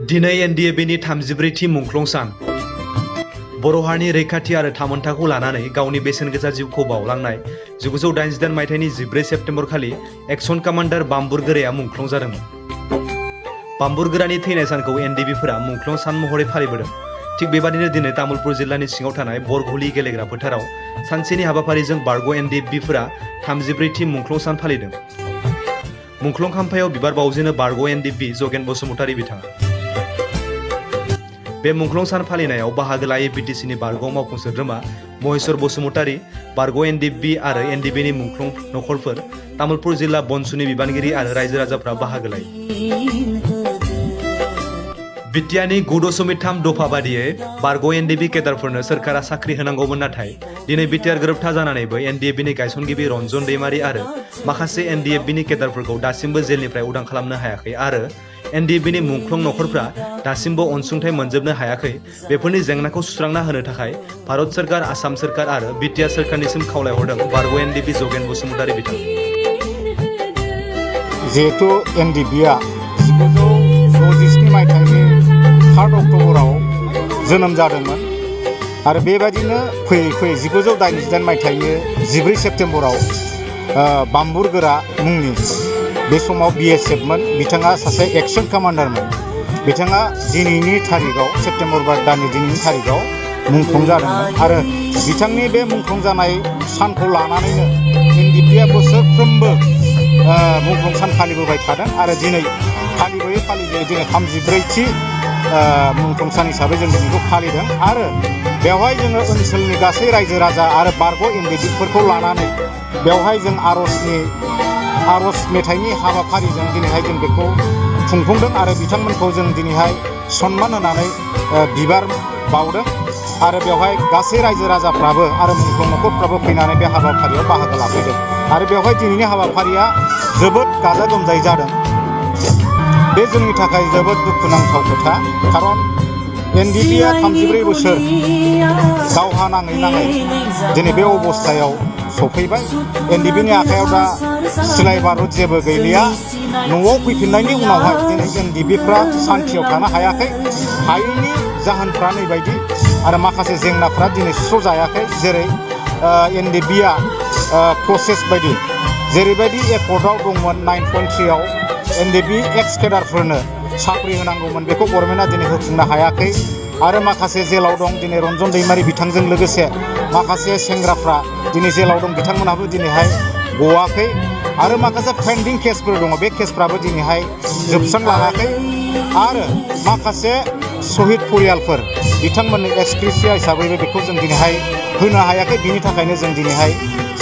दिनै एनडिएफबिनि 34थि मुंख्लं सान। बर' हारिनि रैखाथि आरो थामोनथाखौ लानानै गावनि बेसेन गोसा जिउखौ बावलांनाय 1988 मायथाइनि 14 सेप्तेम्बर खालि एक्सन कामान्डार बाम्बुर गोराया मुंख्लं जादोंमोन। बाम्बुर गोरानि थैनाय सानखौ एनडिएफबिफोरा मुंख्लं सान महरै फालिबोदों। थिग बेबादिनो दिनै तामुलपुर जिल्लानि सिङाव थानाय बरघुली गेलेग्रा फोथाराव सानसेनि हाबाफारिजों बारग' एनडिएफबिफोरा 34थि मुंख्लं सान फालिदों। मुंख्लं खाम्फायाव बिबार बावजेनो बारग' एनडिएफबि जगेन बसुमतारी बिथाङा। बे मुंख्लं सान फालिनायाव बाहागो लायै बिटिसिनि बारग' मावफुं सोद्रोमा महेश्वर बसुमतारी, बारग' एनडिएफबि आरो एनडिएफबिनि मुंख्लं नखरफोर, तामुलपुर जिल्ला बनसुनि बिबानगिरि आरो रायजो राजाफ्रा बाहागो लायो। बिटिआरनि 9.3 दफा बादियै बारग' एनडिएफबि केडारफोरनो सोरखारा साख्रि होनांगौमोन, नाथाय दिनै बिटिआर गोरोबथा जानानैबो एनडिएफबिनि गायसनगिरि रन्जन दैमारी आरो माखासे एनडिएफबिनि केडारफोरखौ दासिमबो जेलनिफ्राय उदां खालामनो हायाखै आरो एनडिएफबिनि मुंख्लं नखरफ्रा दासिमबो अनसुंथाइ मोनजोबनो हायाखै। बेफोरनि जेंनाखौ सुस्रांना होनो थाखाय भारत सोरखार, आसाम सोरखार आरो बिटिआर सोरखारनिसिम खावलायहरदों बारग' एनडिएफबि जगेन बसुमतारी बिथाङा। जिहेतु एनडिएफबिआ 1967 मायथाइनि 3 अक्ट'बराव जोनोम जादोंमोन आरो बेबायदिनो फैयै फैयै 1988 मायथाइनि 14 सेप्तेम्बराव बाम्बुर गोरा मुंनि बे समाव बिएसएफमोन, बिथाङा सासे एक्सन कामान्डारमोन। बिथाङा दिनैनि थारिखआव सेप्तेम्बर दाननि दिनैनि थारिखआव मुंख्लं जादोंमोन आरो बिथांनि बे मुंख्लं जानाय सानखौ लानानैनो एनडिएफबिआ बोसोरफ्रोमबो मुंख्लं सान फालिबोबाय थादों आरो दिनै फालिबोयै फालिबोयै दिनै 34थि मुंख्लं सान हिसाबै जों दिनैखौ फालिदों आरो बेवहाय जोङो ओनसोलनि गासै रायजो राजा आरो बारग' एनडिएफबिफोरखौ लानानै बेवहाय जों आर'ज मेथाइनि हाबाफारिजों दिनैहाय जों बेखौ खुंफुंदों आरो बिथांमोनखौ जों दिनैहाय सन्मान होनानै बिबार बावदों आरो बेवहाय गासै रायजो राजाफ्राबो आरो मुंख्लं नखरफ्राबो फैनानै बे हाबाफारियाव बाहागो लाफैदों आरो बेवहाय दिनैनि हाबाफारिया जोबोद गाजा गोमजायै जादों। बे जोंनि थाखाय जोबोद दुखुनांथाव खोथा, खारन एनडिएफबिआ 34 बोसोर दावहा नाङै दिनै बे अबस्थायाव सफैबाय। एनडिएफबिनि आखायाव दा सिलाय बारुद जेबो गैलिया। न'आव फैफिननायनि उनावहाय दिनै एनडिएफबिफ्रा सान्थियाव थानो हायाखै। हायैनि जाहोनफ्रा नैबायदि आरो माखासे जेंनाफ्रा दिनै सुस्र'जायाखै। जेरै एनडिएफबिआ प्रसेस बायदि जेरैबायदि एकर्डआव दंमोन 9.3आव एनडिएफबि एक्स केडारफोरनो साख्रि होनांगौमोन, बेखौ गभर्नमेन्टआ दिनै होफुंनो हायाखै आरो माखासे जेलाव दं। दिनै रन्जन दैमारी बिथांजों लोगोसे माखासे सेंग्राफ्रा दिनै जेलाव दं, बिथांमोनहाबो दिनैहाय गवाखै आरो माखासे पेन्डिं केसफोर दङ, बे केसफ्राबो दिनैहाय जोबस्रांलाङाखै आरो माखासे शहीद परियालफोर बिथांमोननो एक्सग्रेसिया हिसाबैबो बेखौ जों दिनैहाय होनो हायाखै। बिनि थाखायनो जों दिनैहाय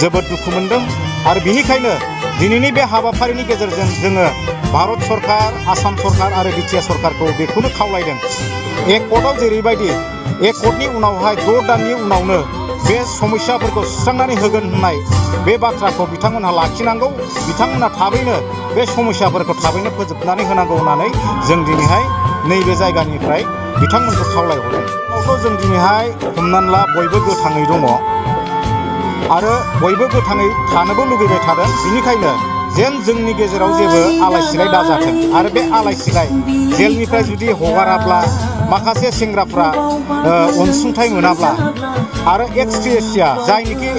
जोबोद दुखु मोनदों आरो बिनिखायनो दिनैनि बे हाबाफारिनि गेजेरजों जोङो भारत सरकार, आसाम सरकार आरो बिटिआर सरकारखौ बेखौनो खावलायदों, एकर्डआव जेरैबायदि एकर्डनि उनावहाय 6 दाननि उनावनो बे समस्याफोरखौ सुस्रांनानै होगोन होननाय बे बाथ्राखौ बिथांमोनहा लाखिनांगौ। बिथांमोनहा थाबैनो बे समस्याफोरखौ थाबैनो फोजोबनानै होनांगौ होननानै जों दिनैहाय नैबे जायगानिफ्राय बिथांमोनखौ खावलायहरदों। जों दिनैहाय हमनानै ला बयबो गोथाङै दङ आरो बयबो गोथाङै थानोबो लुगैबाय थादों। बिनिखायनो जेन जोंनि गेजेराव जेबो आलाय सिलाय दाजाथों आरो बे आलाय सिलाय जेलनिफ्राय जुदि हगाराब्ला माखासे सेंग्राफ्रा अनसुंथाइ मोनाब्ला आरो एक्सग्रेसिया जायनिखि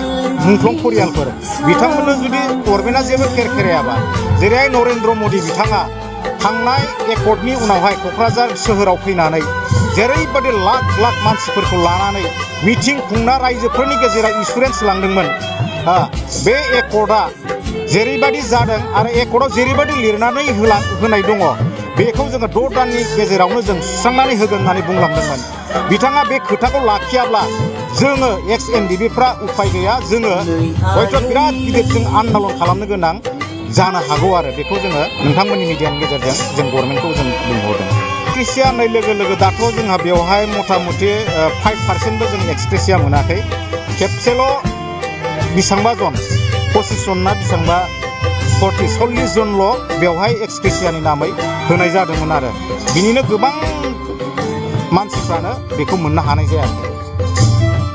मुंख्लं परियालफोर बिथांमोननो जुदि गभर्नमेन्टआ जेबो खेरायाबा, जेरैहाय नरेन्द्र मदि बिथाङा थांनाय एकर्डनि उनावहाय क'क्राझार सोहोराव फैनानै जेरैबायदि लाख मानसिफोरखौ लानानै मिटिं खुंना रायजोफोरनि गेजेराव इन्सुरेन्स लांदोंमोन, बे एकर्डआ जेरैबायदि जादों आरो एकर्डआव जेरैबायदि लिरनानै होनाय दङ, बेखौ जोङो 6 दाननि गेजेरावनो जों सुस्रांनानै होगोन होननानै बुंलांदोंमोन। बिथाङा बे खोथाखौ लाखियाब्ला जोङो एक्स एनडिएफबिफ्रा उफाय गैया, जोङो हयथ' बिराद गिदिर जों आन्दालन खालामनो गोनां जानो हागौ आरो बेखौ जोङो नोंथांमोननि मिडियानि गेजेरजों जों गभर्नमेन्टखौ जों बुंहरदों। एक्सग्रेसिया होननाय लोगो लोगो दाथ' जोंहा बेवहाय मथा मथि 5%बो जों एक्सग्रेसिया मोनाखै। खेबसेल' बेसेबांबा जन 25 जन ना बेसेबांबा 40 जनल' बेवहाय एक्सग्रेसियानि नामै होनाय जादोंमोन आरो बिनिनो गोबां मानसिफ्रानो बेखौ मोननो हानाय जायाखै।